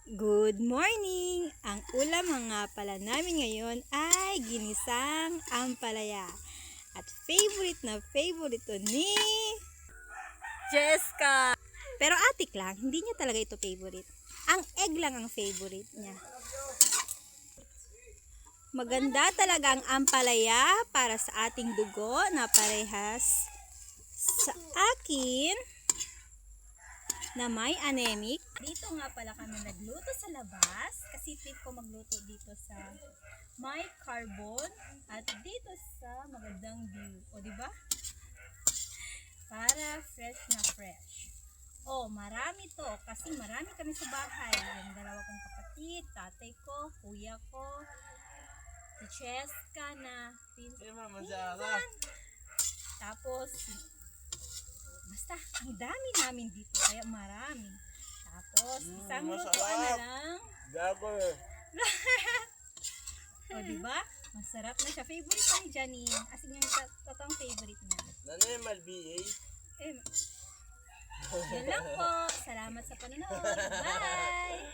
Good morning! Ang ulam nga pala namin ngayon ay ginisang ampalaya. At favorite na favorite to ni Jessica. Pero atik lang, hindi niya talaga ito favorite. Ang egg lang ang favorite niya. Maganda talaga ang ampalaya para sa ating dugo na parehas sa akin na may anemic. Dito nga pala kami nagluto sa labas kasi trip ko magluto dito sa may carbon at dito sa magandang view. O diba? Para fresh na fresh. Oh, marami to kasi marami kami sa bahay. Yung dalawa kong kapatid, tatay ko, kuya ko, si Cheska na pinsan. Tapos basta, ang dami namin dito, kaya marami. Tapos, isang lutuan na lang. O, diba? Masarap na siya. Favorite pa ni Janine. As in, yung totoong favorite niya. Nanay Malbi Yan lang po. Salamat sa panonood. Bye!